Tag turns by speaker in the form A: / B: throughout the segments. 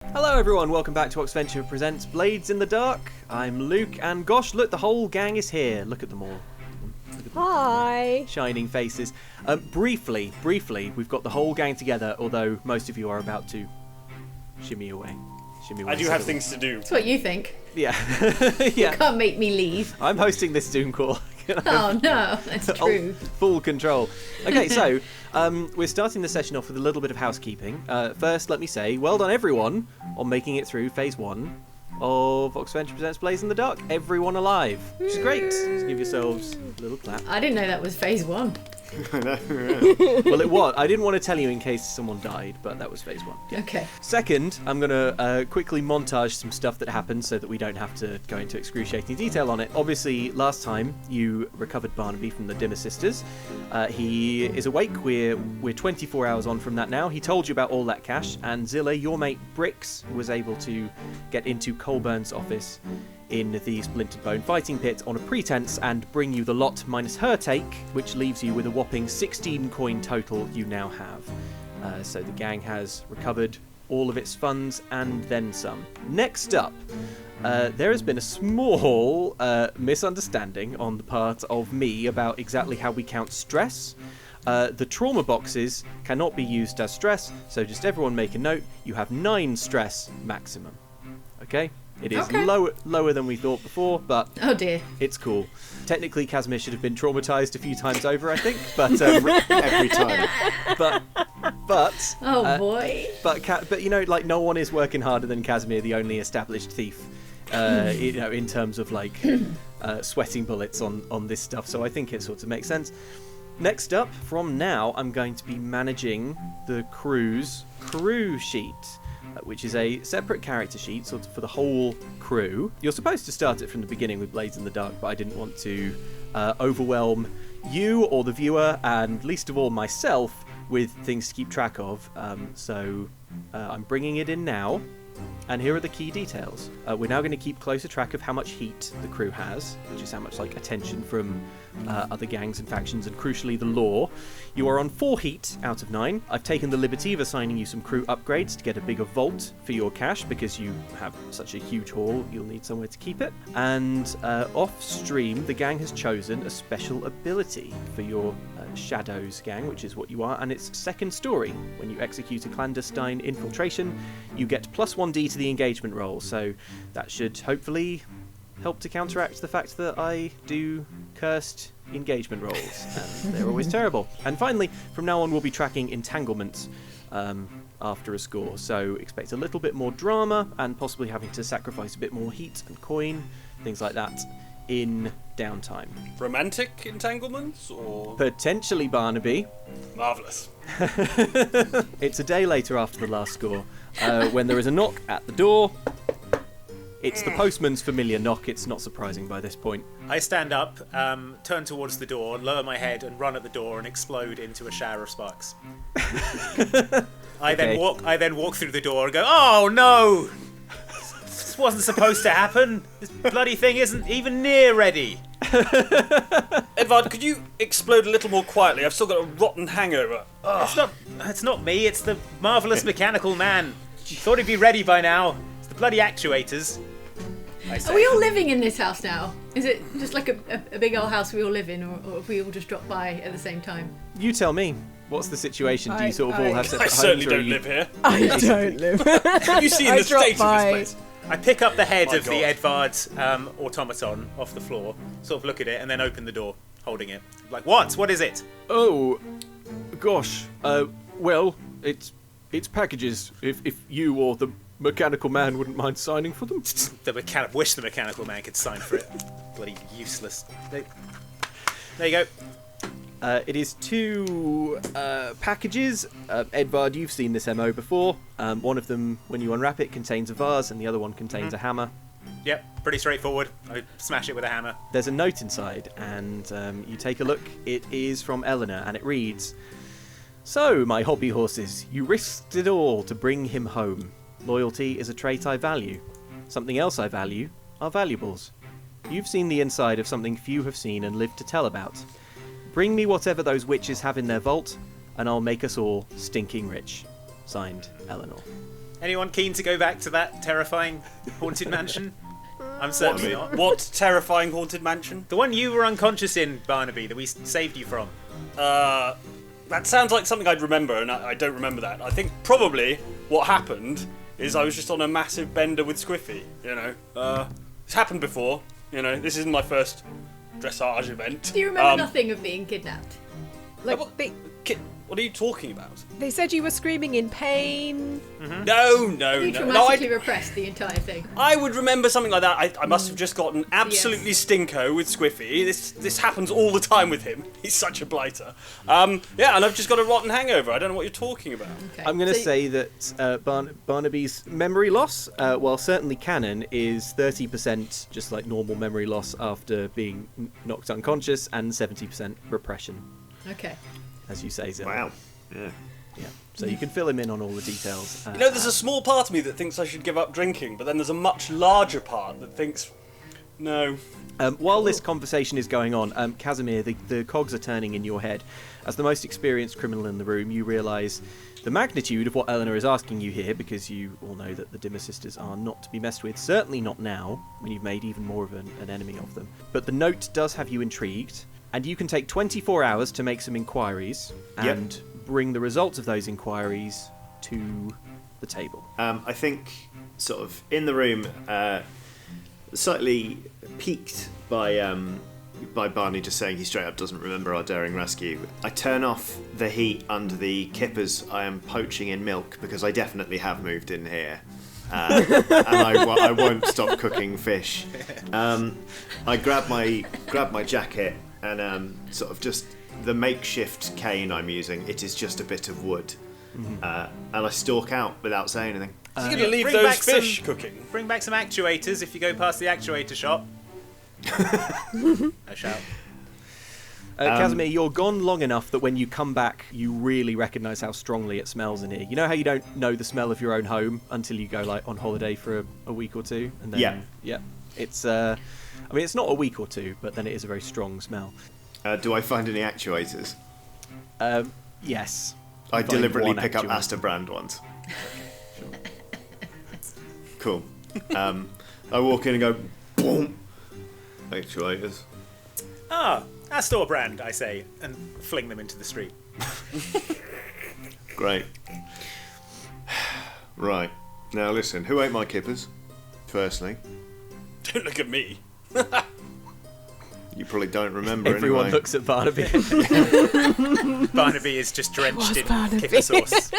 A: Hello everyone, welcome back to Oxventure presents Blades in the Dark. I'm Luke, and gosh, look, the whole gang is here. Look at them all. Look at them.
B: Hi.
A: Shining faces. Briefly, we've got the whole gang together, although most of you are about to shimmy away.
C: I do have things to do.
B: That's what you think.
A: Yeah.
B: You can't make me leave.
A: I'm hosting this Zoom call.
B: Oh no, that's true.
A: Full control. Okay, so we're starting the session off with a little bit of housekeeping. First, let me say, well done everyone on making it through Phase 1 of Oxventure Presents Blades in the Dark. Everyone alive, which is great. Just give yourselves a little clap.
B: I didn't know that was Phase 1.
A: Well, it was. I didn't want to tell you in case someone died, but that was Phase 1. Yeah.
B: Okay.
A: Second, I'm going to quickly montage some stuff that happened so that we don't have to go into excruciating detail on it. Obviously, last time you recovered Barnaby from the Dimmer Sisters. He is awake. We're 24 hours on from that now. He told you about all that cash, and Zilla, your mate Brix, was able to get into Colburn's office in the Splintered Bone fighting pit on a pretense and bring you the lot minus her take, which leaves you with a whopping 16 coin total you now have. So the gang has recovered all of its funds and then some. Next up, there has been a small misunderstanding on the part of me about exactly how we count stress. The trauma boxes cannot be used as stress, so just everyone make a note, you have 9 stress maximum. Okay? It is lower than we thought before, but
B: Oh dear.
A: It's cool. Technically, Kasimir should have been traumatized a few times over, I think, but
C: Every time.
A: But
B: Boy.
A: But you know, like, no one is working harder than Kasimir, the only established thief. You know, in terms of like sweating bullets on this stuff. So I think it sort of makes sense. Next up, from now, I'm going to be managing the crew's crew sheet, which is a separate character sheet sort of for the whole crew. You're supposed to start it from the beginning with Blades in the Dark, but I didn't want to overwhelm you or the viewer, and least of all myself, with things to keep track of. So I'm bringing it in now. And here are the key details. We're now going to keep closer track of how much heat the crew has, which is how much like attention from other gangs and factions, and crucially the law. You are on 4 heat out of 9. I've taken the liberty of assigning you some crew upgrades to get a bigger vault for your cash, because you have such a huge haul, you'll need somewhere to keep it. And off stream, the gang has chosen a special ability for your Shadows gang, which is what you are, and it's second story. When you execute a clandestine infiltration, you get plus 1d to the engagement roll, so that should hopefully help to counteract the fact that I do cursed engagement rolls, and they're always terrible. And finally, from now on we'll be tracking entanglements after a score, so expect a little bit more drama and possibly having to sacrifice a bit more heat and coin, things like that, in downtime.
C: Romantic entanglements, or...?
A: Potentially, Barnaby.
C: Marvellous.
A: It's a day later after the last score, when there is a knock at the door. It's the postman's familiar knock. It's not surprising by this point.
D: I stand up, turn towards the door, lower my head and run at the door and explode into a shower of sparks. I then walk through the door and go, "Oh no! This wasn't supposed to happen. This bloody thing isn't even near ready."
C: Edvard, could you explode a little more quietly? I've still got a rotten hangover.
D: It's not me, it's the marvellous mechanical man. Thought he'd be ready by now. It's the bloody actuators.
B: Are we all living in this house now? Is it just like a big old house we all live in, or have we all just dropped by at the same time?
A: You tell me. What's the situation? Do you sort of all have separate
C: I
A: homes?
C: certainly don't live here.
E: I don't live.
C: Have you seen the state of this place?
D: I pick up the head
C: My
D: of
C: God.
D: the Edvard's automaton off the floor, sort of look at it, and then open the door, holding it. Like, what? What is it?
A: Oh, gosh. Well, it's packages. If you or the mechanical man wouldn't mind signing for them.
D: Wish the mechanical man could sign for it. Bloody useless. There you go.
A: It is 2 packages. Edvard, you've seen this MO before. One of them, when you unwrap it, contains a vase, and the other one contains a hammer.
D: Yep, pretty straightforward. I smash it with a hammer.
A: There's a note inside, and you take a look. It is from Eleanor, and it reads, "So, my hobby horses, you risked it all to bring him home. Loyalty is a trait I value. Something else I value are valuables. You've seen the inside of something few have seen and lived to tell about. Bring me whatever those witches have in their vault, and I'll make us all stinking rich. Signed, Eleanor."
D: Anyone keen to go back to that terrifying haunted mansion? I'm certainly not.
C: What terrifying haunted mansion?
D: The one you were unconscious in, Barnaby, that we saved you from.
C: That sounds like something I'd remember, and I don't remember that. I think probably what happened is I was just on a massive bender with Squiffy, you know. It's happened before, you know. This isn't my first dressage event.
B: Do you remember nothing of being kidnapped?
E: Like,
C: What are you talking about?
E: they said you were screaming in pain.
C: No.
B: You traumatically repressed the entire thing.
C: I would remember something like that. I must have just gotten absolutely stinko with Squiffy. This happens all the time with him. He's such a blighter. And I've just got a rotten hangover. I don't know what you're talking about.
B: Okay.
A: I'm going to say that Barnaby's memory loss, while certainly canon, is 30% just like normal memory loss after being knocked unconscious, and 70% repression,
B: Okay.
A: as you say, Zil.
F: Wow. Yeah.
A: Yeah. So you can fill him in on all the details.
C: You know, there's a small part of me that thinks I should give up drinking, but then there's a much larger part that thinks, no.
A: While this conversation is going on, Kasimir, the cogs are turning in your head. As the most experienced criminal in the room, you realise the magnitude of what Eleanor is asking you here, because you all know that the Dimmer sisters are not to be messed with, certainly not now, when you've made even more of an enemy of them. But the note does have you intrigued, and you can take 24 hours to make some inquiries and bring the results of those inquiries to the table.
F: I think, sort of, in the room, slightly piqued by Barney just saying he straight up doesn't remember our daring rescue, I turn off the heat under the kippers I am poaching in milk, because I definitely have moved in here. And I won't stop cooking fish. I grab my jacket and sort of just the makeshift cane I'm using. It is just a bit of wood, and I stalk out without saying anything.
C: You're going to leave
D: bring
C: those
D: back
C: fish cooking.
D: Bring back some actuators if you go past the actuator shop. I shout.
A: Kasimir, you're gone long enough that when you come back, you really recognise how strongly it smells in here. You know how you don't know the smell of your own home until you go like on holiday for a week or two, and then it's I mean, it's not a week or two, but then it is a very strong smell.
F: Do I find any actuators?
A: Yes.
F: I
A: Find
F: deliberately
A: one
F: pick up
A: actuator.
F: Astor brand ones. Cool. I walk in and go, boom. Actuators.
D: Astor brand, I say, and fling them into the street.
F: Great. Right. Now listen, who ate my kippers? Firstly.
C: Don't look at me.
F: You probably don't remember
A: Everyone
F: anyway.
A: looks at Barnaby.
D: Barnaby is just drenched in
E: Barnaby.
D: kipper sauce.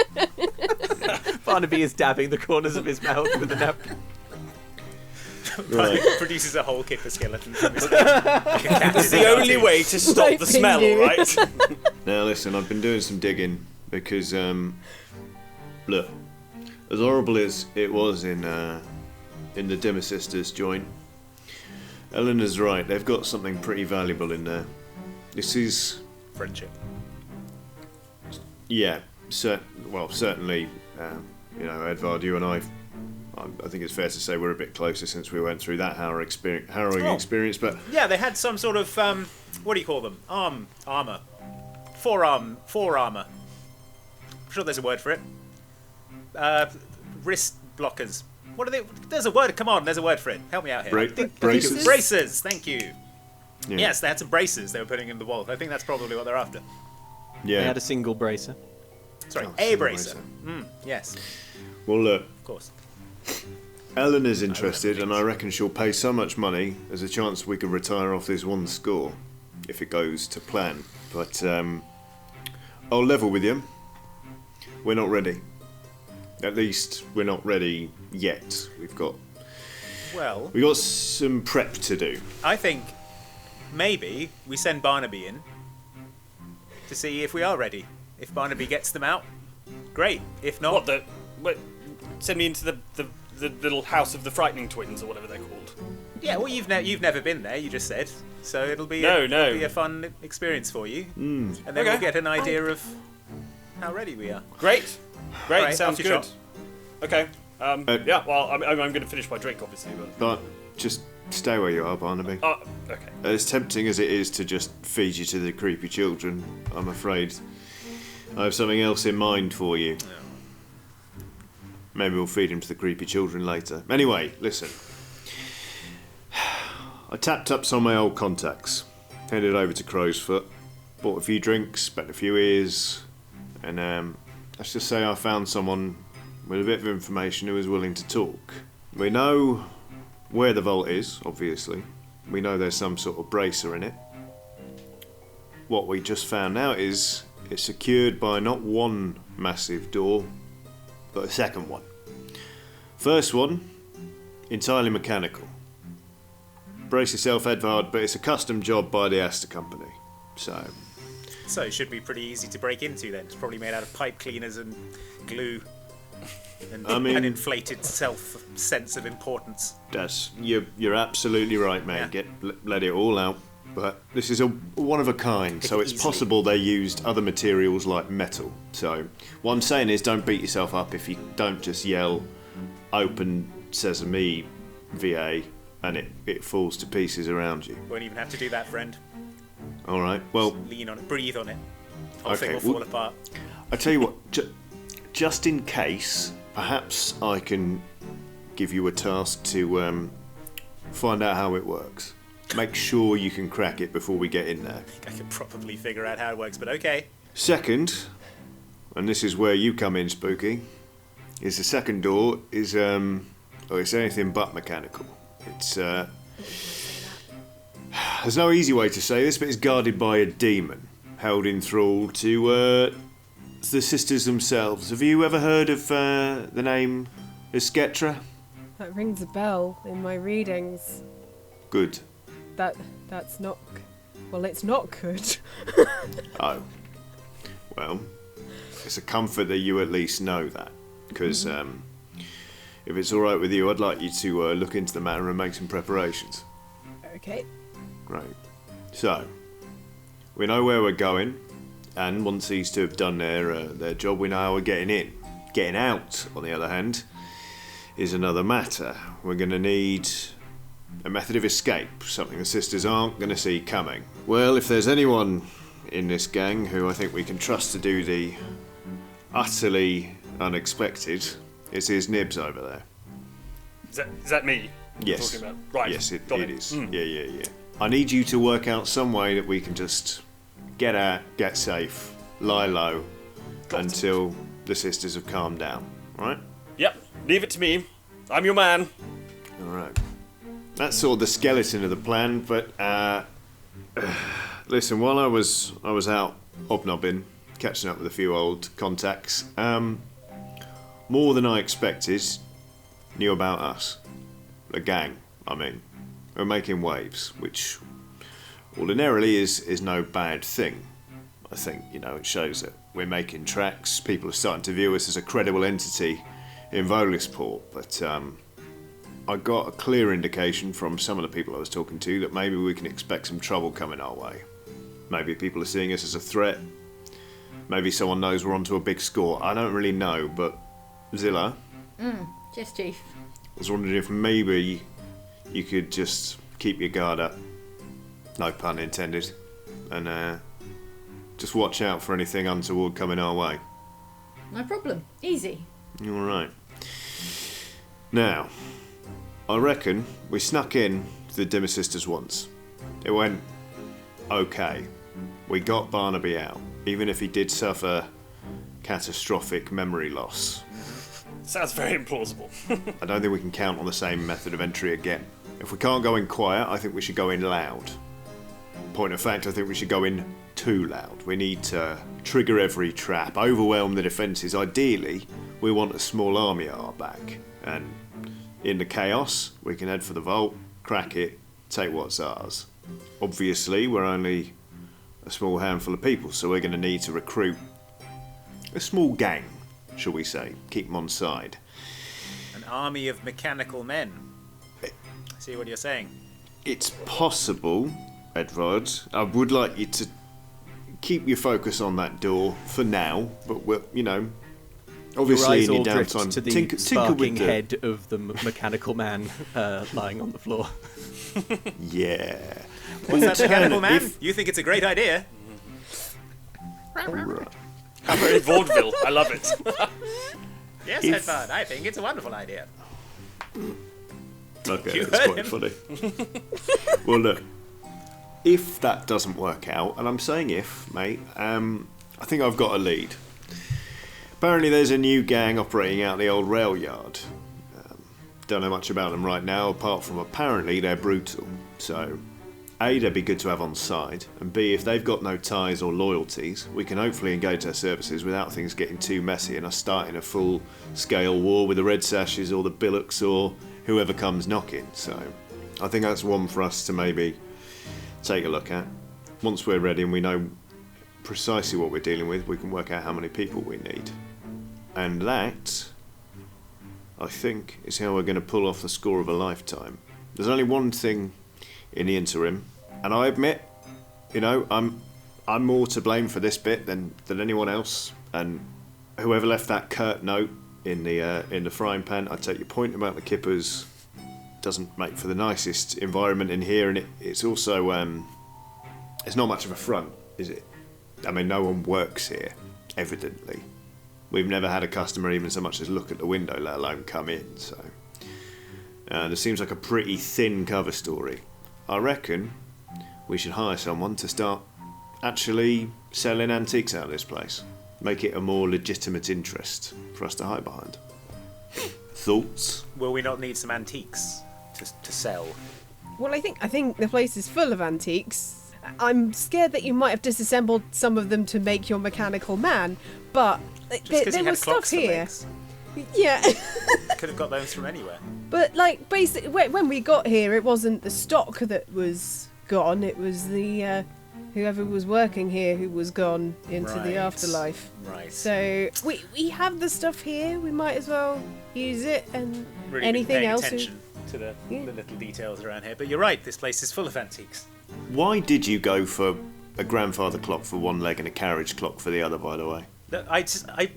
A: Barnaby is dabbing the corners of his mouth with a napkin.
F: Right.
D: Produces a whole kipper skeleton from his head. Like a cat
C: It's
D: is
C: the
D: in
C: only
D: cartoon.
C: way to stop the smell,
E: you.
C: right?
F: Now listen, I've been doing some digging because, look, as horrible as it was in the Dimmer Sisters joint, Eleanor's right. They've got something pretty valuable in there. This is,
D: Friendship.
F: certainly, Edvard, you and I think it's fair to say we're a bit closer since we went through that harrowing experience. But
D: Yeah, they had some sort of what do you call them? Armor. Forearmor. I'm sure there's a word for it. Wrist blockers. What are they? There's a word. Come on, there's a word for it. Help me out here.
F: braces.
D: Braces. Thank you.
F: Yeah.
D: Yes, they had some braces they were putting in the wall. I think that's probably what they're after.
F: Yeah.
A: They had a single bracer.
D: Sorry,
F: Oh,
D: a
F: single
D: bracer. Yes,
F: Well, look,
D: of course.
F: Eleanor's interested, and I reckon she'll pay so much money as a chance we could retire off this one score, if it goes to plan. But I'll level with you. We're not ready. At least we're not ready yet. We've got some prep to do.
D: I think maybe we send Barnaby in to see if we are ready. If Barnaby gets them out, great. If not,
C: Send me into the little house of the frightening twins, or whatever they're called.
D: yeah. Well, you've never been there. You just said so. It'll be
C: No.
D: a fun experience for you, and then we'll get an idea of how ready we are.
C: Great,
D: Right,
C: sounds
D: off your
C: good. Okay. Yeah. Well, I'm going to finish my drink, obviously,
F: But just stay where you are, Barnaby.
C: okay.
F: As tempting as it is to just feed you to the creepy children, I'm afraid I have something else in mind for you. Maybe we'll feed him to the creepy children later. Anyway, listen. I tapped up some of my old contacts, headed over to Crowsfoot, bought a few drinks, spent a few ears, and let's just say I found someone with a bit of information who was willing to talk. We know where the vault is, obviously. We know there's some sort of bracer in it. What we just found out is it's secured by not one massive door, but a second one. First one, entirely mechanical. Brace yourself, Edvard, but it's a custom job by the Xtra company. So
D: it should be pretty easy to break into then. It's probably made out of pipe cleaners and glue and an inflated self-sense of importance.
F: You're absolutely right, mate.
D: Yeah.
F: Let it all out. But this is a one of a kind, so it's possible they used other materials like metal. So what I'm saying is, don't beat yourself up if you don't just yell, "Open sesame, VA," and it falls to pieces around you.
D: Won't even have to do that, friend.
F: All right. Well,
D: just lean on it, breathe on it. Whole
F: okay,
D: thing will fall apart.
F: I tell you what, just in case, perhaps I can give you a task to find out how it works. Make sure you can crack it before we get in there.
D: I think I could probably figure out how it works, but okay.
F: Second, and this is where you come in, Spooky, is the second door is it's anything but mechanical. It's there's no easy way to say this, but it's guarded by a demon, held in thrall to the sisters themselves. Have you ever heard of the name Xtra?
E: That rings a bell in my readings.
F: Good.
E: That's not... Well, it's not good.
F: Oh. Well, it's a comfort that you at least know that. Because if it's alright with you, I'd like you to look into the matter and make some preparations.
E: Okay.
F: Great. So, we know where we're going, and once these two have done their job, we know how we're getting in. Getting out, on the other hand, is another matter. We're going to need a method of escape, something the sisters aren't going to see coming. Well, if there's anyone in this gang who I think we can trust to do the utterly unexpected, it's his nibs over there.
C: Is that me?
F: Yes.
C: Talking about? Right.
F: Yes, it is.
C: Mm.
F: Yeah. I need you to work out some way that we can just get out, get safe, lie low, until the sisters have calmed down. Right?
C: Yep. Leave it to me. I'm your man.
F: All right. That's sort of the skeleton of the plan, but listen, while I was out hobnobbing, catching up with a few old contacts, more than I expected knew about us. The gang, I mean. We're making waves, which ordinarily is no bad thing. I think, it shows that we're making tracks, people are starting to view us as a credible entity in Volisport, but I got a clear indication from some of the people I was talking to that maybe we can expect some trouble coming our way. Maybe people are seeing us as a threat. Maybe someone knows we're onto a big score. I don't really know, but Zilla?
B: Yes, Chief.
F: I was wondering if maybe you could just keep your guard up. No pun intended. And just watch out for anything untoward coming our way.
B: No problem. Easy.
F: Alright. Now, I reckon we snuck in to the Dimmer Sisters once. It went okay. We got Barnaby out, even if he did suffer catastrophic memory loss.
C: Sounds very implausible.
F: I don't think we can count on the same method of entry again. If we can't go in quiet, I think we should go in loud. Point of fact, I think we should go in too loud. We need to trigger every trap, overwhelm the defences. Ideally, we want a small army at our back. And in the chaos, we can head for the vault, crack it, take what's ours. Obviously, we're only a small handful of people, so we're going to need to recruit a small gang, shall we say. Keep them on side.
D: An army of mechanical men. I see what you're saying.
F: It's possible, Edvard. I would like you to keep your focus on that door for now, but we're, obviously in your downtime,
A: to the
F: tinker
A: sparking
F: with
A: head of the mechanical man lying on the floor.
F: Yeah.
D: What's that mechanical man? You think it's a great idea?
F: Right.
C: How very vaudeville. I love it.
D: Yes, Edvard, I think it's a wonderful idea.
F: Okay,
D: You
F: that's
D: heard
F: quite funny. Well, look, if that doesn't work out, and I'm saying if, mate, I think I've got a lead. Apparently there's a new gang operating out the old rail yard. Don't know much about them right now, apart from apparently they're brutal. So, A, they'd be good to have on side, and B, if they've got no ties or loyalties, we can hopefully engage their services without things getting too messy and us starting a full-scale war with the Red Sashes or the Billocks or whoever comes knocking. So, I think that's one for us to maybe take a look at. Once we're ready and we know precisely what we're dealing with, we can work out how many people we need. And that, I think, is how we're going to pull off the score of a lifetime. There's only one thing in the interim, and I admit, you know, I'm more to blame for this bit than anyone else. And whoever left that curt note in the frying pan, I take your point about the kippers. Doesn't make for the nicest environment in here, and it's also it's not much of a front, is it? I mean, no one works here, evidently. We've never had a customer even so much as look at the window, let alone come in, so... there seems like a pretty thin cover story. I reckon we should hire someone to start actually selling antiques out of this place. Make it a more legitimate interest for us to hide behind. Thoughts?
D: Will we not need some antiques to sell?
E: Well, I think the place is full of antiques. I'm scared that you might have disassembled some of them to make your mechanical man, but there was stuff here. Yeah.
D: Could have got those from anywhere.
E: But like, basically, when we got here, it wasn't the stock that was gone. It was the whoever was working here who was gone into the afterlife.
D: Right.
E: So we have the stuff here. We might as well use it, and
D: Really
E: anything
D: been paying
E: else.
D: attention to the little details around here. But you're right. This place is full of antiques.
F: Why did you go for a grandfather clock for one leg and a carriage clock for the other, by the way?
D: I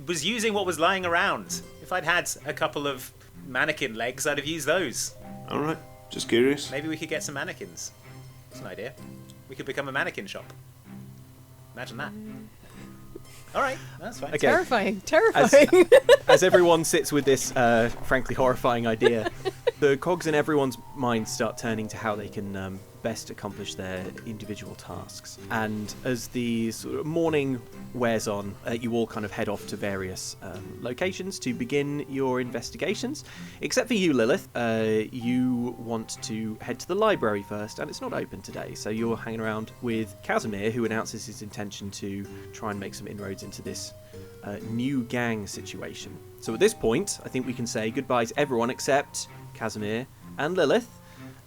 D: was using what was lying around. If I'd had a couple of mannequin legs, I'd have used those.
F: Alright, just curious.
D: Maybe we could get some mannequins. That's an idea. We could become a mannequin shop. Imagine that. Alright, that's fine.
A: Okay.
E: Terrifying.
A: As everyone sits with this frankly horrifying idea, the cogs in everyone's mind start turning to how they can best accomplish their individual tasks. And as the sort of morning wears on, you all kind of head off to various locations to begin your investigations. Except for you, Lilith. You want to head to the library first, and it's not open today, so you're hanging around with Kasimir, who announces his intention to try and make some inroads into this new gang situation. So at this point, I think we can say goodbye to everyone except Kasimir and Lilith.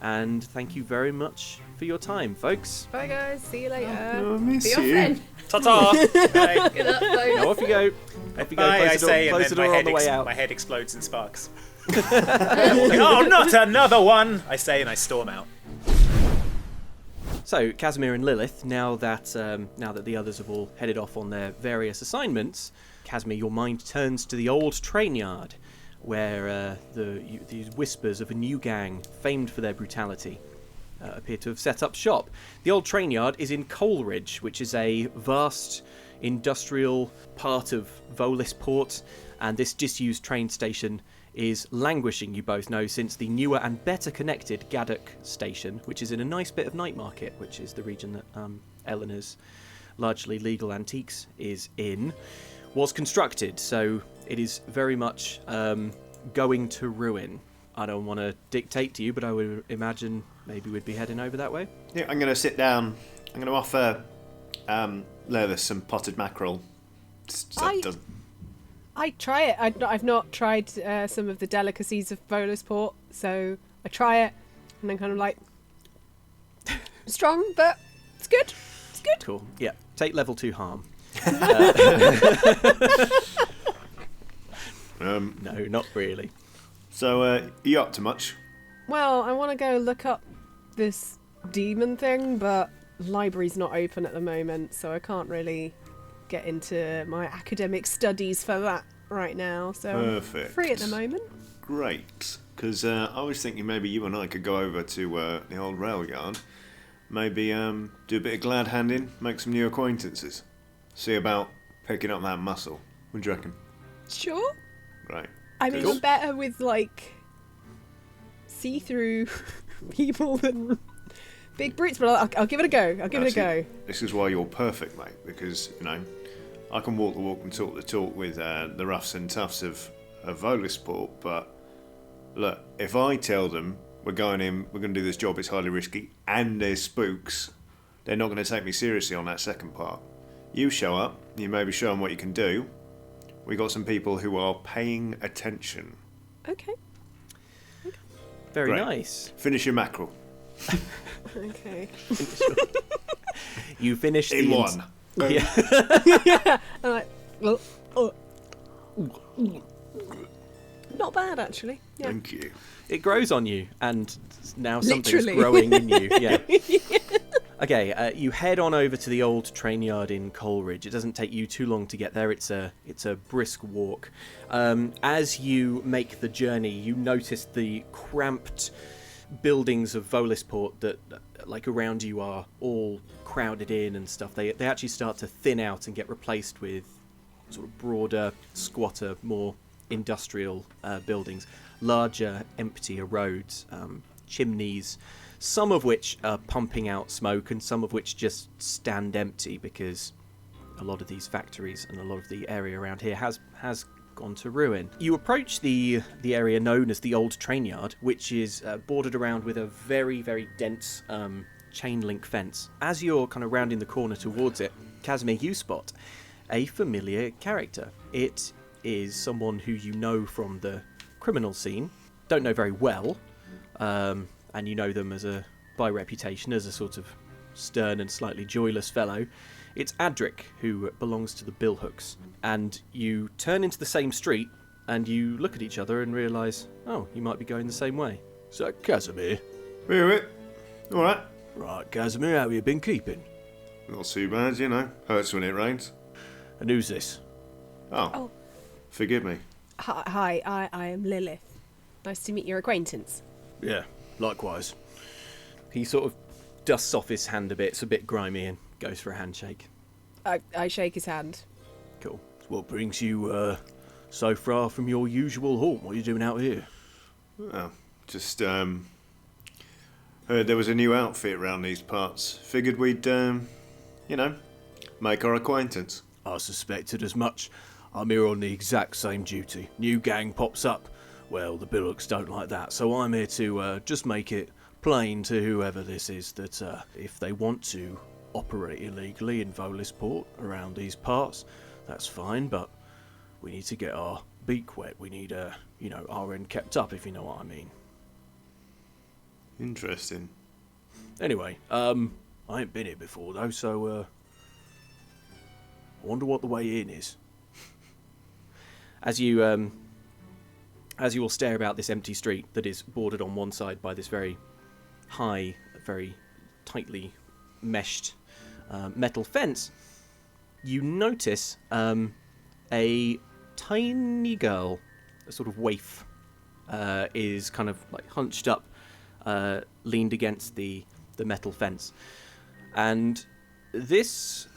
A: And thank you very much for your time, folks.
E: Bye guys. See you later.
F: I miss
B: Be off
F: you.
B: then.
D: Ta-ta! Bye.
B: Good luck, folks.
A: Now off you go. Off you go.
D: Bye, I
A: Close the door,
D: say, and
A: close
D: then
A: the door on the way out.
D: my head explodes in sparks. Oh, not another one! I say, and I storm out.
A: So, Kasimir and Lilith, now that the others have all headed off on their various assignments, Kasimir, your mind turns to the old train yard, where these whispers of a new gang, famed for their brutality, appear to have set up shop. The old train yard is in Coleridge, which is a vast industrial part of Volisport, and this disused train station is languishing, you both know, since the newer and better connected Gaddock station, which is in a nice bit of Night Market, which is the region that Eleanor's largely legal antiques is in, was constructed. So it is very much going to ruin. I don't want to dictate to you, but I would imagine maybe we'd be heading over that way.
F: Yeah, I'm going to sit down. I'm going to offer Lilith some potted mackerel.
E: I try it. I've not tried some of the delicacies of Volisport, so I try it, and then kind of like strong, but it's good. It's good.
A: Cool. Yeah. Take level 2 harm. No, not really.
F: So, are you up to much?
E: Well, I want to go look up this demon thing, but the library's not open at the moment, so I can't really get into my academic studies for that right now. So
F: Perfect.
E: I'm free at the moment.
F: Great. Because I was thinking maybe you and I could go over to the old rail yard, maybe do a bit of glad handing, make some new acquaintances. See about picking up that muscle. What do you reckon?
E: Sure.
F: Right.
E: I'm even better with, like, see-through people than big brutes, but I'll give it a go. I'll give it a go.
F: This is why you're perfect, mate, because, I can walk the walk and talk the talk with the roughs and toughs of Volisport, but look, if I tell them we're going to do this job, it's highly risky, and there's spooks, they're not going to take me seriously on that second part. You show up, you maybe show them what you can do. We got some people who are paying attention.
E: Okay.
A: Very nice.
F: Finish your mackerel.
E: Okay.
A: You finished
F: in one.
A: Yeah.
E: I'm like, not bad, actually. Yeah.
F: Thank you.
A: It grows on you, and now something's
E: Literally.
A: growing in you. Yeah. Okay, you head on over to the old train yard in Coleridge. It doesn't take you too long to get there. It's a brisk walk. As you make the journey, you notice the cramped buildings of Volisport that, like, around you are all crowded in and stuff. They actually start to thin out and get replaced with sort of broader, squatter, more industrial buildings, larger, emptier roads, chimneys, some of which are pumping out smoke and some of which just stand empty because a lot of these factories and a lot of the area around here has gone to ruin. You approach the area known as the Old Train Yard, which is bordered around with a very, very dense chain link fence. As you're kind of rounding the corner towards it, Kasimir, you spot a familiar character. It is someone who you know from the criminal scene, don't know very well, and you know them by reputation as a sort of stern and slightly joyless fellow. It's Adric, who belongs to the Billhooks, and you turn into the same street, and you look at each other and realise, oh, you might be going the same way.
G: Is that Kasimir?
F: Yeah, all right.
G: Right, Kasimir, how you been keeping?
F: Not too bad, Hurts when it rains.
G: And who's this?
F: Oh. Forgive me.
E: Hi, I am Lilith. Nice to meet your acquaintance.
G: Yeah, likewise.
A: He sort of dusts off his hand a bit. It's a bit grimy and goes for a handshake.
E: I shake his hand.
A: Cool.
G: What brings you so far from your usual haunt? What are you doing out here?
F: Well, just heard there was a new outfit around these parts. Figured we'd, make our acquaintance.
G: I suspected as much. I'm here on the exact same duty. New gang pops up. Well, the Billhooks don't like that, so I'm here to just make it plain to whoever this is that if they want to operate illegally in Volisport around these parts, that's fine, but we need to get our beak wet. We need, our end kept up, if you know what I mean.
F: Interesting.
G: Anyway, I ain't been here before, though, so I wonder what the way in is.
A: As you all stare about this empty street that is bordered on one side by this very high, very tightly meshed metal fence, you notice a tiny girl, a sort of waif, is kind of like hunched up, leaned against the metal fence. And this,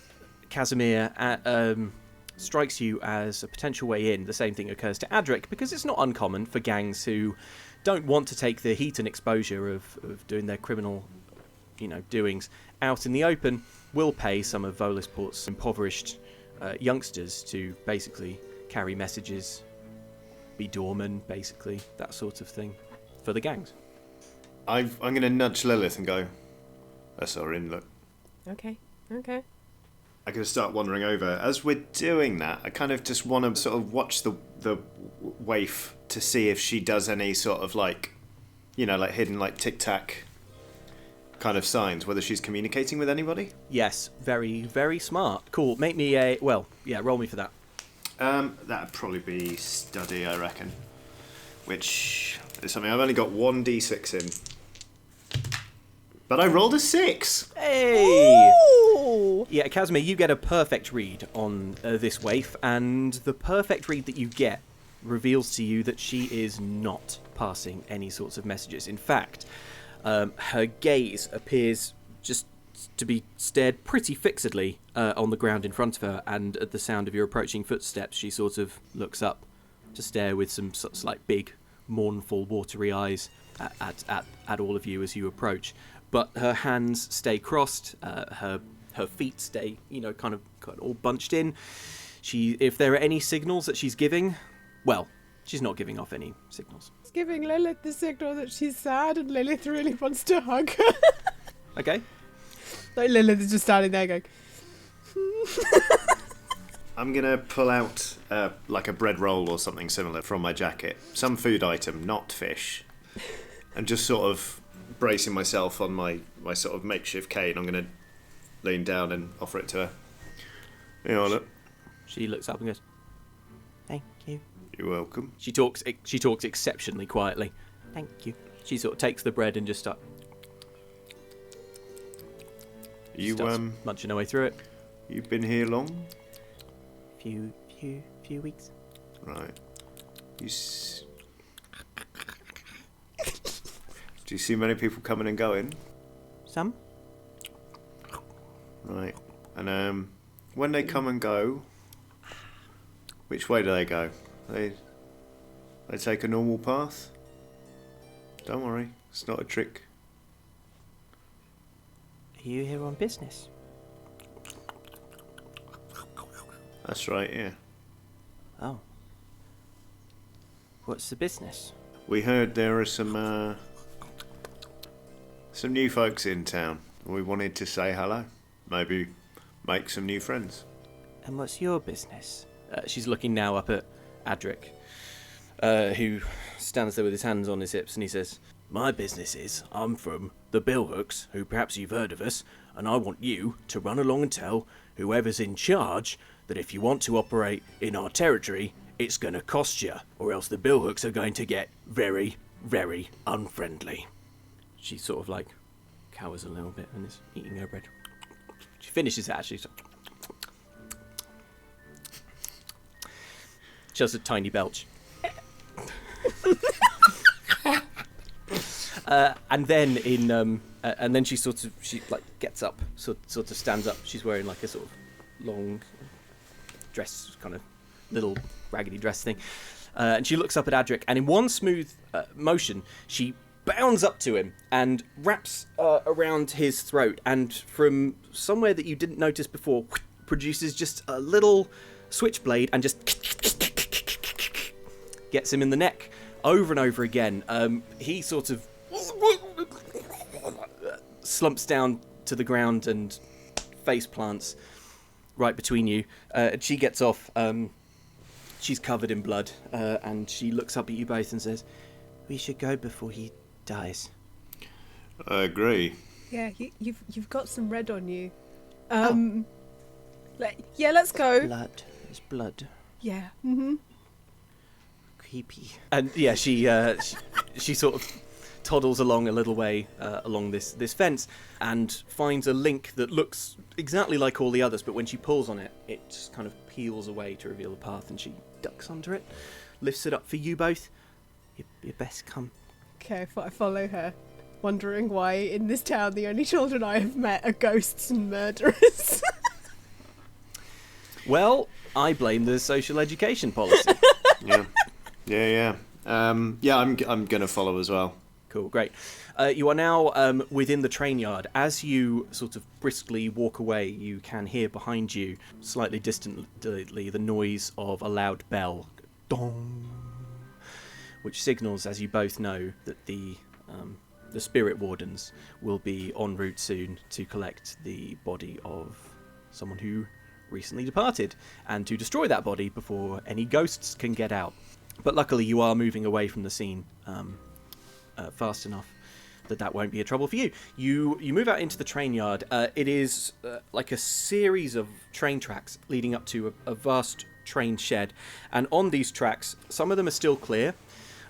A: Kasimir, strikes you as a potential way in. The same thing occurs to Adric, because it's not uncommon for gangs who don't want to take the heat and exposure of doing their criminal, doings out in the open, will pay some of Volisport's impoverished youngsters to basically carry messages, be doormen, basically, that sort of thing, for the gangs.
F: I'm going to nudge Lilith and go, that's our in, look.
E: Okay.
F: I'm going to start wandering over. As we're doing that, I kind of just want to sort of watch the waif to see if she does any sort of like hidden like tic-tac kind of signs, whether she's communicating with anybody.
A: Yes, very, very smart. Cool. Make me roll me for that.
F: That'd probably be study, I reckon. Which is something I've only got 1d6 in. But I rolled a 6!
A: Hey!
E: Ooh!
A: Yeah, Kasimir, you get a perfect read on this waif, and the perfect read that you get reveals to you that she is not passing any sorts of messages. In fact, her gaze appears just to be stared pretty fixedly on the ground in front of her, and at the sound of your approaching footsteps, she sort of looks up. to stare with some sort of like big, mournful, watery eyes at all of you as you approach. But her hands stay crossed. Her feet stay, kind of all bunched in. If there are any signals that she's giving, well, she's not giving off any signals.
E: It's giving Lilith the signal that she's sad and Lilith really wants to hug her.
A: Okay.
E: Like Lilith is just standing there going...
F: I'm going to pull out like a bread roll or something similar from my jacket. Some food item, not fish. And just sort of bracing myself on my sort of makeshift cane, I'm going to lean down and offer it to her. Here, look.
A: She looks up and goes, "Thank you."
F: You're welcome.
A: She talks exceptionally quietly. "Thank you." She sort of takes the bread and just starts munching her way through it.
F: You've been here long?
A: Few weeks.
F: Right. Do you see many people coming and going?
A: Some.
F: Right. And when they come and go, which way do they go? They take a normal path? Don't worry, it's not a trick.
A: Are you here on business?
F: That's right, yeah.
A: Oh. What's the business?
F: We heard there are some new folks in town. We wanted to say hello. Maybe make some new friends.
A: And what's your business? She's looking now up at Adric, who stands there with his hands on his hips, and he says, "My business is, I'm from the Billhooks, who perhaps you've heard of us, and I want you to run along and tell whoever's in charge that if you want to operate in our territory, it's going to cost you, or else the Billhooks are going to get very, very unfriendly." She sort of like cowers a little bit and is eating her bread. She finishes it actually. She does a tiny belch. And then and then she gets up, sort of stands up. She's wearing like a sort of long dress, kind of little raggedy dress thing. And she looks up at Adric, and in one smooth motion, she bounds up to him and wraps around his throat, and from somewhere that you didn't notice before, produces just a little switchblade and just gets him in the neck over and over again. He sort of slumps down to the ground and face plants right between you. She gets off. She's covered in blood, and she looks up at you both and says, "We should go before he dies."
F: I agree.
E: Yeah, you've got some red on you. Let's go.
A: Blood. It's blood.
E: Yeah. Mm-hmm.
A: Creepy. And yeah, she sort of toddles along a little way along this fence and finds a link that looks exactly like all the others, but when she pulls on it, it just kind of peels away to reveal the path, and she ducks under it, lifts it up for you both. You best come.
E: Okay, I follow her, wondering why in this town the only children I have met are ghosts and murderers.
A: Well, I blame the social education policy.
F: Yeah. I'm gonna follow as well.
A: Cool, great. You are now within the train yard. As you sort of briskly walk away, you can hear behind you, slightly distantly, the noise of a loud bell. Dong! Which signals, as you both know, that the spirit wardens will be en route soon to collect the body of someone who recently departed, and to destroy that body before any ghosts can get out. But luckily you are moving away from the scene fast enough that won't be a trouble for you. You move out into the train yard. It is like a series of train tracks leading up to a vast train shed, and on these tracks, some of them are still clear.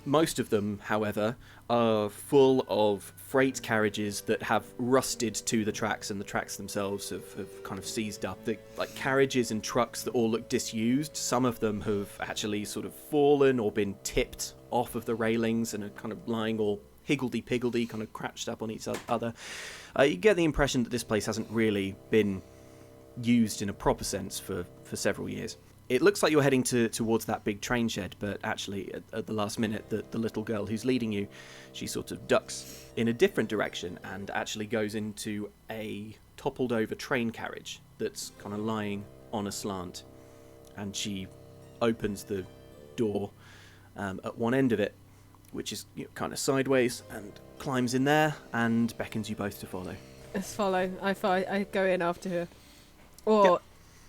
A: Most of them, however, are full of freight carriages that have rusted to the tracks, and the tracks themselves have kind of seized up. Like carriages and trucks that all look disused. Some of them have actually sort of fallen or been tipped off of the railings and are kind of lying all higgledy-piggledy, kind of crouched up on each other. You get the impression that this place hasn't really been used in a proper sense for several years. It looks like you're heading towards that big train shed, but actually at the last minute, the little girl who's leading you, she sort of ducks in a different direction and actually goes into a toppled over train carriage that's kind of lying on a slant. And she opens the door at one end of it, which is kind of sideways, and climbs in there and beckons you both to follow.
E: Let's follow. I go in after her. Or,
A: Yep.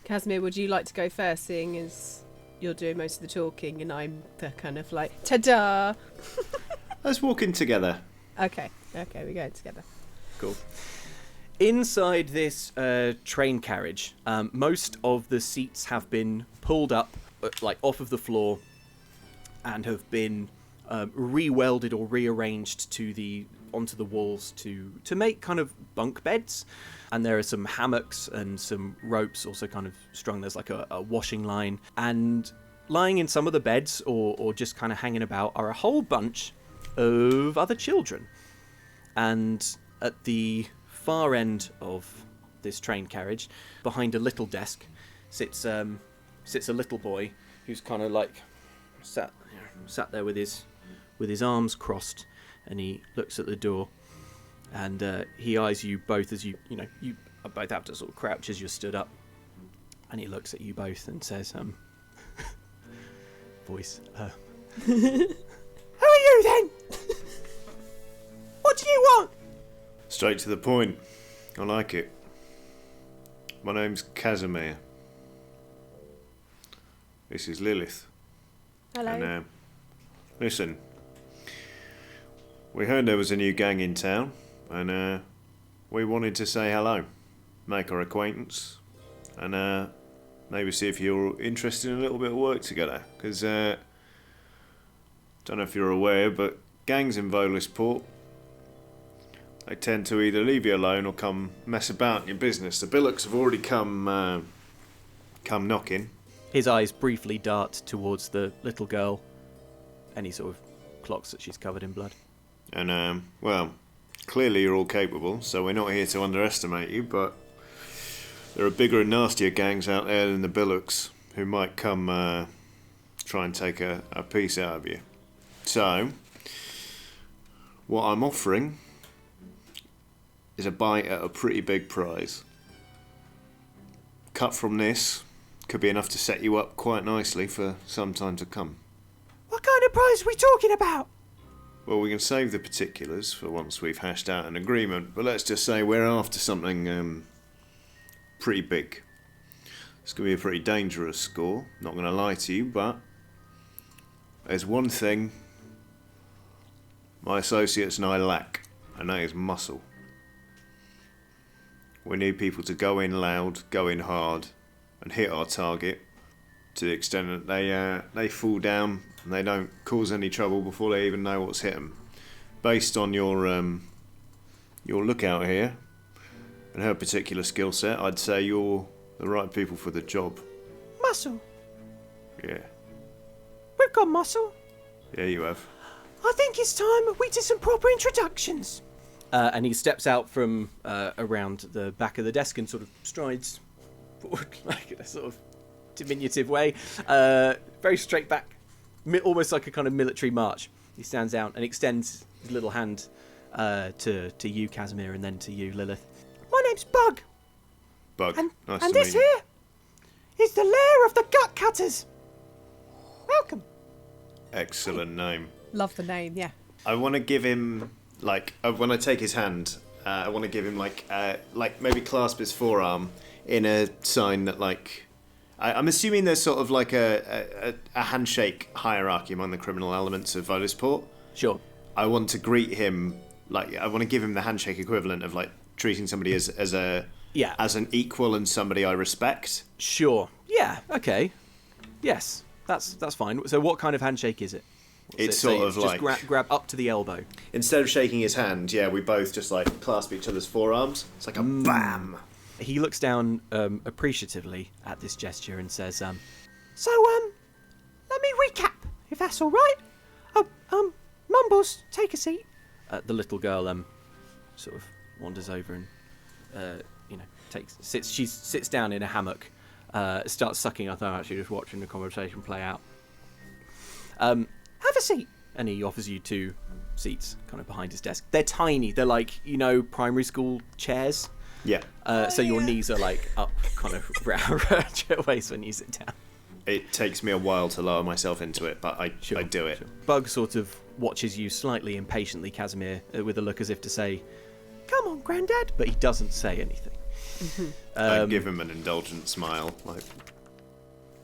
E: Casimir, would you like to go first, seeing as you're doing most of the talking and I'm the kind of like, ta-da!
F: Let's walk in together.
E: Okay, we're going together.
A: Cool. Inside this train carriage, most of the seats have been pulled up, like off of the floor, and have been re-welded or rearranged onto the walls to make kind of bunk beds. And there are some hammocks and some ropes also kind of strung. There's like a washing line. And lying in some of the beds or just kind of hanging about are a whole bunch of other children. And at the far end of this train carriage, behind a little desk, sits a little boy who's kind of like sat there with his arms crossed, and he looks at the door, and he eyes you both as you both have to sort of crouch as you're stood up, and he looks at you both and says, voice, who are you then? What do you want?
F: Straight to the point. I like it. My name's Kasimir. This is Lilith.
E: Hello.
F: And listen, we heard there was a new gang in town, and we wanted to say hello, make our acquaintance, and maybe see if you're interested in a little bit of work together. Because don't know if you're aware, but gangs in Volisport, they tend to either leave you alone or come mess about in your business. The Billocks have already come knocking.
A: His eyes briefly dart towards the little girl, and he sort of clocks that she's covered in blood.
F: And, well, clearly you're all capable, so we're not here to underestimate you, but there are bigger and nastier gangs out there than the Billocks who might come try and take a piece out of you. So, what I'm offering is a bite at a pretty big prize. Cut from this could be enough to set you up quite nicely for some time to come.
A: What kind of prize are we talking about?
F: Well, we can save the particulars for once we've hashed out an agreement, but let's just say we're after something pretty big. It's going to be a pretty dangerous score, not going to lie to you, but there's one thing my associates and I lack, and that is muscle. We need people to go in loud, go in hard, and hit our target to the extent that they fall down and they don't cause any trouble before they even know what's hit them. Based on your lookout here and her particular skill set, I'd say you're the right people for the job.
A: Muscle.
F: Yeah.
A: We've got muscle.
F: Yeah, you have.
A: I think it's time we did some proper introductions. And he steps out from around the back of the desk and sort of strides forward, like in a sort of diminutive way. Very straight back, almost like a kind of military march. He stands out and extends his little hand to you, Kasimir, and then to you, Lilith. My name's Bug.
F: Bug.
A: And
F: nice
A: and
F: to
A: this
F: meet you.
A: here is the lair of the Gut Cutters. Welcome.
F: Excellent name.
E: Love the name, yeah.
F: I want to give him, like, when I take his hand, I want to give him, like maybe clasp his forearm in a sign that, like, I'm assuming there's sort of like a handshake hierarchy among the criminal elements of Volisport.
A: Sure.
F: I want to greet him, like, I want to give him the handshake equivalent of, like, treating somebody as an equal and somebody I respect.
A: Sure. Yeah. Okay. Yes. That's fine. So, what kind of handshake is it?
F: It's sort of
A: just
F: like
A: grab up to the elbow.
F: Instead of shaking his hand, yeah, we both just like clasp each other's forearms. It's like a bam.
A: He looks down appreciatively at this gesture and says, "So, let me recap, if that's all right. Mumbles, take a seat." The little girl sort of wanders over and she sits down in a hammock starts sucking our thumb, actually just watching the conversation play out. Have a seat. And he offers you 2 seats kind of behind his desk. They're tiny. They're like, primary school chairs.
F: Yeah.
A: So your knees are like up kind of around your waist when you sit down.
F: It takes me a while to lower myself into it, but I do it.
A: Sure. Bug sort of watches you slightly impatiently, Kasimir, with a look as if to say, "Come on, Grandad," but he doesn't say anything.
F: I give him an indulgent smile. Like,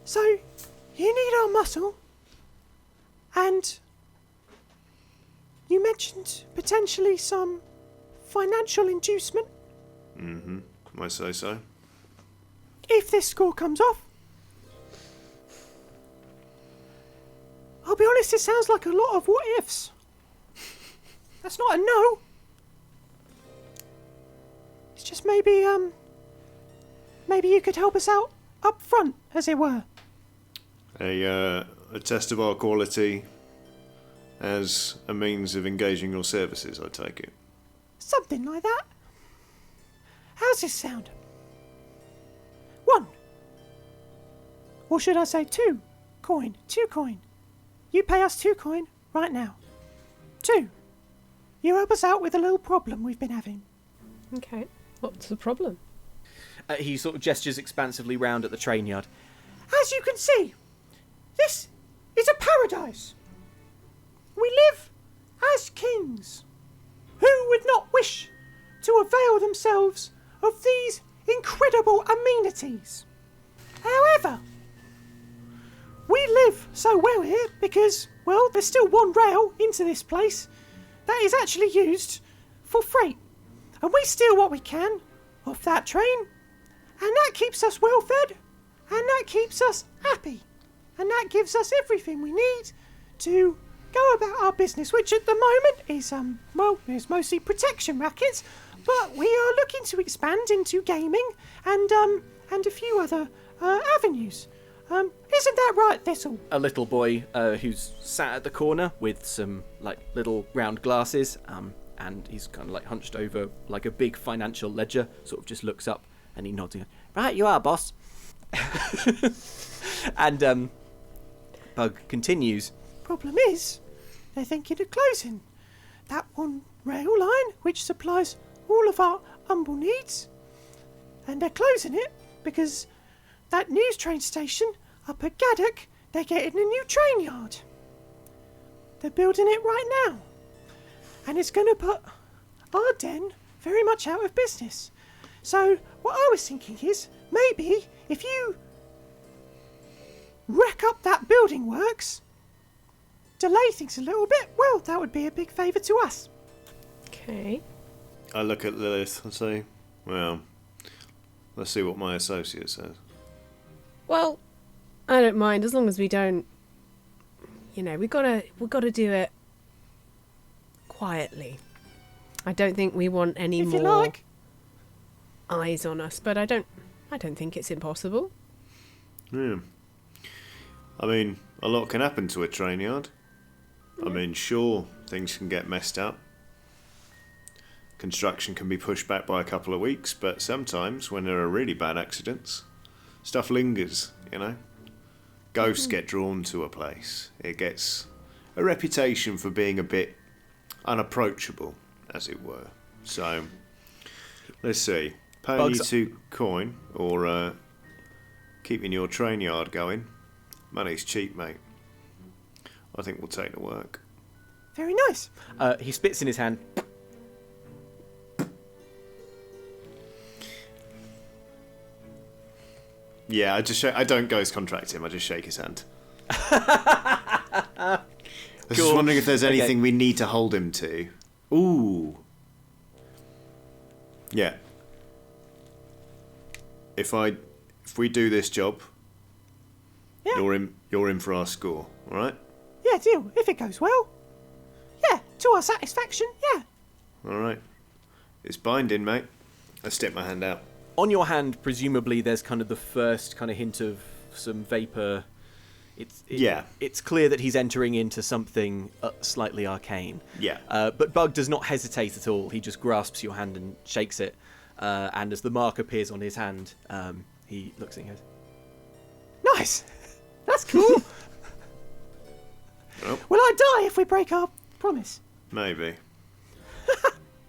G: So, you need our muscle, and you mentioned potentially some financial inducement.
F: I say so.
G: If this score comes off, I'll be honest, it sounds like a lot of what ifs. That's not a no. It's just maybe you could help us out up front, as it were.
F: A test of our quality as a means of engaging your services, I take it.
G: Something like that. How's this sound? 1. Or should I say 2 coin? 2 coin. You pay us 2 coin right now. 2. You help us out with a little problem we've been having.
E: Okay. What's the problem?
A: He sort of gestures expansively round at the train yard.
G: As you can see, this is a paradise. We live as kings. Who would not wish to avail themselves of these incredible amenities? However, we live so well here because, well, there's still one rail into this place that is actually used for freight. And we steal what we can off that train, and that keeps us well fed, and that keeps us happy, and that gives us everything we need to go about our business, which at the moment is, it's mostly protection rackets, but we are looking to expand into gaming and a few other avenues. Isn't that right, Thistle?
A: A little boy who's sat at the corner with some like little round glasses, and he's kind of like hunched over like a big financial ledger, sort of just looks up and he nods. Right, you are, boss. And Bug continues.
G: Problem is, they're thinking of closing that one rail line which supplies all of our humble needs, and they're closing it because that news train station up at Gaddock, they're getting a new train yard. They're building it right now, and it's going to put our den very much out of business. So what I was thinking is, maybe if you wreck up that building works, delay things a little bit, well, that would be a big favour to us.
E: Okay.
F: I look at Lilith and say, well, let's see what my associate says.
E: Well, I don't mind as long as we don't. We gotta do it quietly. I don't think we want any
G: If
E: more
G: you like.
E: eyes on us, but I don't think it's impossible.
F: Yeah. I mean, a lot can happen to a train yard. I mean, sure, things can get messed up. Construction can be pushed back by a couple of weeks, but sometimes when there are really bad accidents, stuff lingers, Ghosts get drawn to a place. It gets a reputation for being a bit unapproachable, as it were. So, let's see. Paying you 2 coin or keeping your train yard going. Money's cheap, mate. I think we'll take the work.
G: Very nice.
A: He spits in his hand.
F: Yeah, I don't ghost contract him. I just shake his hand. I was just wondering if there's anything we need to hold him to. Ooh. Yeah. If we do this job,
G: Yeah.
F: you're in for our score, all right?
G: Yeah, deal. If it goes well. Yeah, to our satisfaction, yeah.
F: All right. It's binding, mate. I stick my hand out.
A: On your hand, presumably, there's kind of the first kind of hint of some vapour. It's clear that he's entering into something slightly arcane.
F: Yeah.
A: But Bug does not hesitate at all. He just grasps your hand and shakes it. And as the mark appears on his hand, he looks and goes, Nice. That's cool.
F: Oh.
A: Will I die if we break our promise?
F: Maybe.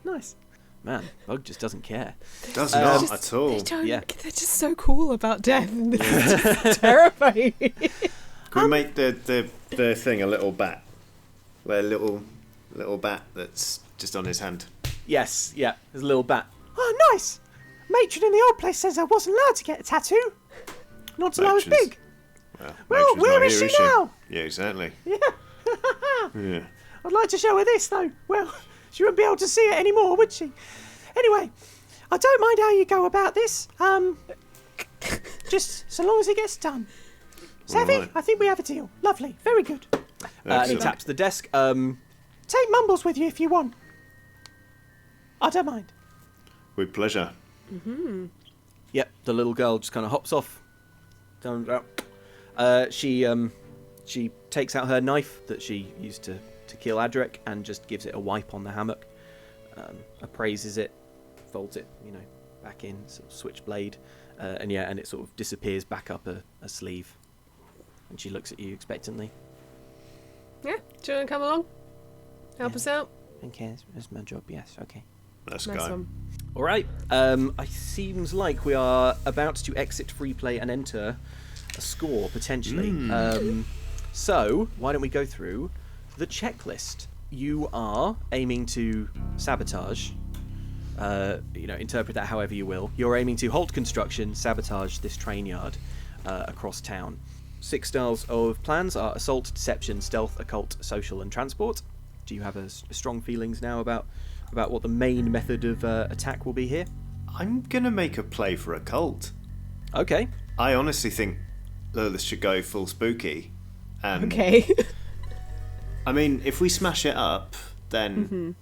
A: Nice. Man, Bug just doesn't care.
F: Does not at all.
E: They don't.
A: Yeah.
E: They're just so cool about death. And this is just terrifying.
F: Can we make the thing a little bat? A little bat that's just on his hand.
A: Yes, yeah, there's a little bat. Oh, nice. Matron in the old place says I wasn't allowed to get a tattoo. Not till I was
F: Matron's-
A: big.
F: Well,
A: Well, where is she now?
F: Yeah, exactly.
A: Yeah.
F: Yeah.
A: I'd like to show her this, though. Well, she wouldn't be able to see it anymore, would she? Anyway, I don't mind how you go about this. Just so long as it gets done. Savvy,
F: Alright.
A: I think we have a deal. Lovely, very good. He
F: Excellent.
A: taps the desk. Take Mumbles with you if you want. I don't mind.
F: With pleasure.
A: Yep, the little girl just kind of hops off. She takes out her knife that she used to kill Adric and just gives it a wipe on the hammock. Appraises it, folds it, back in, sort of switchblade, and it sort of disappears back up a sleeve. And she looks at you expectantly.
E: Yeah. Do you want to come along? Help us out?
A: Okay, that's my job. Yes, okay.
F: Let's
E: Nice
F: go.
E: one.
A: All right. It seems like we are about to exit free play and enter a score potentially. So why don't we go through the checklist? You are aiming to sabotage. Interpret that however you will. You're aiming to halt construction, sabotage this train yard across town. 6 styles of plans are assault, deception, stealth, occult, social, and transport. Do you have a strong feelings now about what the main method of attack will be here?
F: I'm gonna make a play for a cult.
A: Okay.
F: I honestly think Lola should go full spooky. And
E: Okay.
F: I mean, if we smash it up, then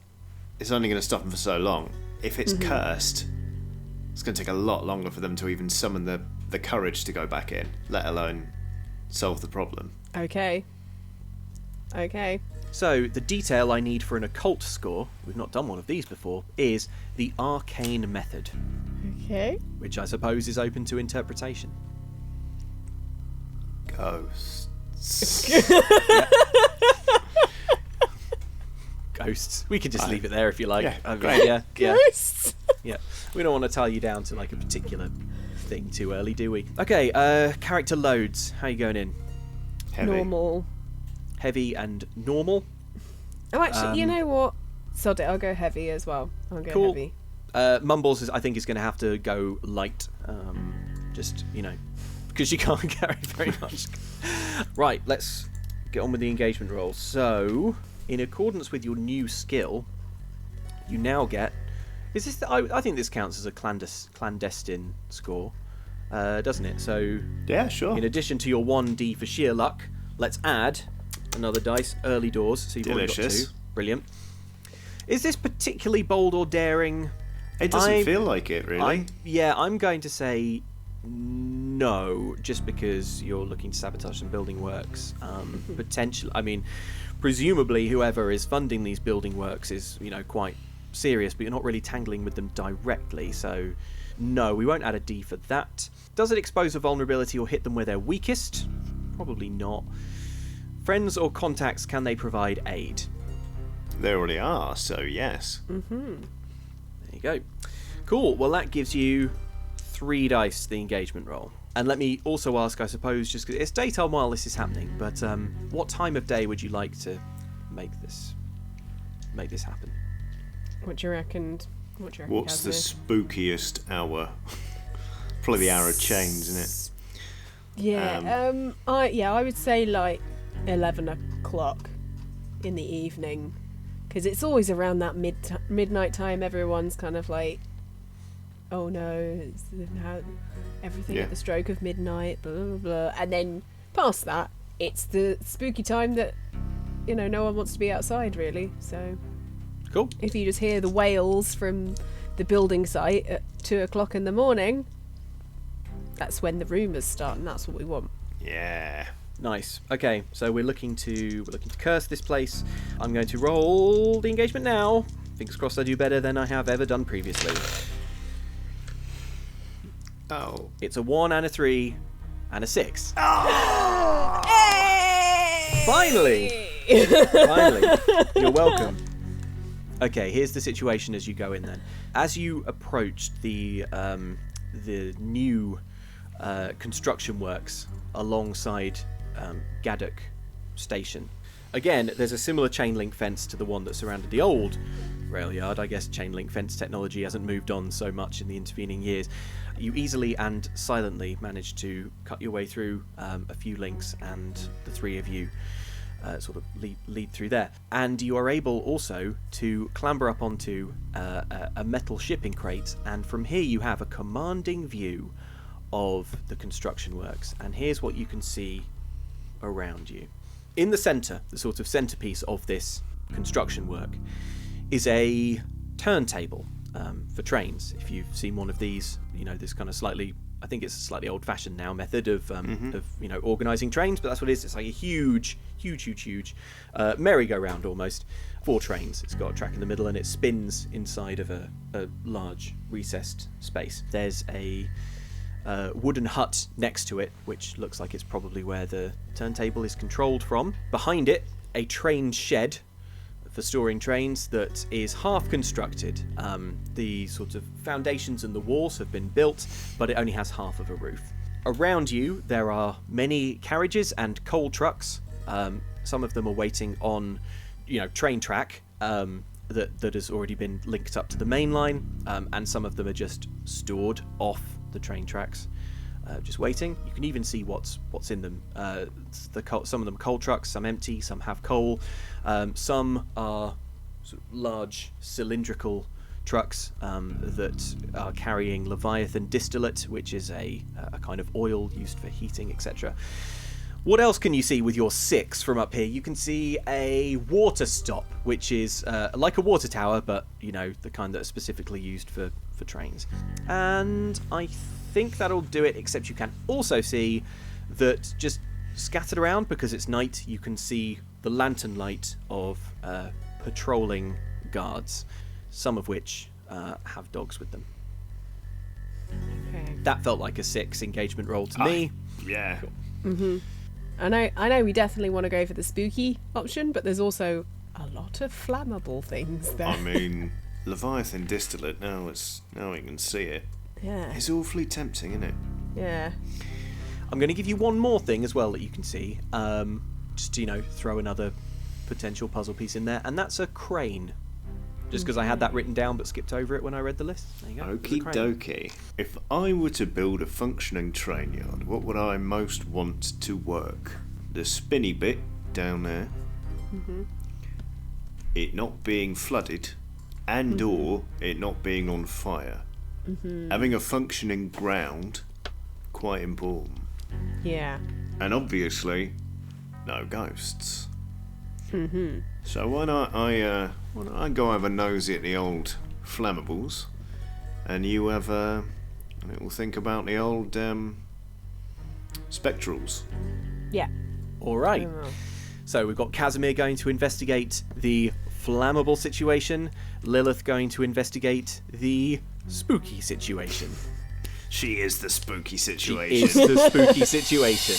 F: it's only going to stop them for so long. If it's cursed, it's going to take a lot longer for them to even summon the courage to go back in, let alone solve the problem.
E: Okay.
A: So the detail I need for an occult score, we've not done one of these before, is the arcane method,
E: Okay.
A: which I suppose is open to interpretation.
F: Ghosts.
A: Ghosts. We could just leave it there if you like.
F: Yeah,
A: I mean,
F: great.
A: yeah.
E: Ghosts.
A: Yeah. We don't want to tie you down to like a particular thing too early, do we? Okay, character loads. How you going in?
F: Heavy.
E: Normal.
A: Heavy and normal.
E: Oh, actually, you know what? Sod it, I'll go heavy as well. I'll go
A: Cool.
E: heavy.
A: Mumbles, I think, is going to have to go light. Just, because she can't carry very much. Right, let's get on with the engagement roll. So, in accordance with your new skill, you now get... Is this? I think this counts as a clandestine score, doesn't it? So,
F: Yeah, sure.
A: in addition to your 1d for sheer luck, let's add another dice, early doors. So you've already got
F: Delicious.
A: 2. Brilliant. Is this particularly bold or daring?
F: It doesn't feel like it, really.
A: I'm going to say no, just because you're looking to sabotage some building works. Potentially, I mean, presumably whoever is funding these building works is, quite serious, but you're not really tangling with them directly. So, no, we won't add a D for that. Does it expose a vulnerability or hit them where they're weakest? Probably not. Friends or contacts, can they provide aid?
F: They already are, so yes.
A: There you go. Cool. Well, that gives you 3 dice to the engagement roll. And let me also ask, I suppose, just because it's daytime while this is happening, but what time of day would you like to make this happen?
E: What do you reckon?
F: What's the
E: Kasimir?
F: spookiest hour? Probably the hour of chains, isn't it?
E: Yeah. I would say like 11 o'clock in the evening, because it's always around that midnight time. Everyone's kind of like, oh no, it's now everything at the stroke of midnight, blah blah blah, and then past that, it's the spooky time that no one wants to be outside really. So
A: Cool.
E: if you just hear the wails from the building site at 2 o'clock in the morning, that's when the rumours start, and that's what we want.
F: Yeah.
A: Nice. Okay, so we're looking to curse this place. I'm going to roll the engagement now. Fingers crossed I do better than I have ever done previously.
F: Oh.
A: It's a 1 and a 3. and a 6.
E: Hey!
A: Finally! You're welcome. Okay, here's the situation as you go in then. As you approach the new construction works alongside Gaddock Station, again, there's a similar chain link fence to the one that surrounded the old rail yard. I guess chain link fence technology hasn't moved on so much in the intervening years. You easily and silently manage to cut your way through a few links, and the three of you sort of lead through there. And you are able also to clamber up onto a metal shipping crate, and from here you have a commanding view of the construction works. And here's what you can see around you. In the centre, the sort of centrepiece of this construction work, is a turntable for trains. If you've seen one of these, this kind of slightly, I think it's a slightly old-fashioned now method of organising trains, but that's what it is. It's like a huge merry-go-round almost for trains. It's got a track in the middle and it spins inside of a large recessed space. There's a wooden hut next to it, which looks like it's probably where the turntable is controlled from. Behind it, a train shed for storing trains that is half constructed. The sort of foundations and the walls have been built, but it only has half of a roof. Around you, there are many carriages and coal trucks. Some of them are waiting on, train track that has already been linked up to the main line, and some of them are just stored off the train tracks, just waiting. You can even see what's in them. Some of them coal trucks, some empty, some have coal. Some are sort of large cylindrical trucks that are carrying Leviathan distillate, which is a kind of oil used for heating, etc. What else can you see with your 6 from up here? You can see a water stop, which is like a water tower, but the kind that are specifically used for trains. And I think that'll do it, except you can also see that just scattered around, because it's night, you can see the lantern light of patrolling guards, some of which have dogs with them.
E: Okay.
A: That felt like a 6 engagement roll to me.
F: Yeah.
A: Cool.
E: Mm-hmm. I know we definitely want to go for the spooky option, but there's also a lot of flammable things there.
F: I mean, Leviathan distillate, now we can see it.
E: Yeah.
F: It's awfully tempting, isn't it?
E: Yeah.
A: I'm going to give you one more thing as well that you can see, just to, throw another potential puzzle piece in there, and that's a crane. Just because I had that written down but skipped over it when I read the list. There you go.
F: Okie dokie. If I were to build a functioning train yard, what would I most want to work? The spinny bit down there, it not being flooded, and or it not being on fire. Having a functioning ground, quite important.
E: Yeah.
F: And obviously, no ghosts. So why not I go have a nosy at the old flammables, and you have a little think about the old spectrals.
E: Yeah.
A: All right. So we've got Kasimir going to investigate the flammable situation, Lilith going to investigate the spooky situation.
F: She is the spooky
A: She
F: situation.
A: is the spooky situation.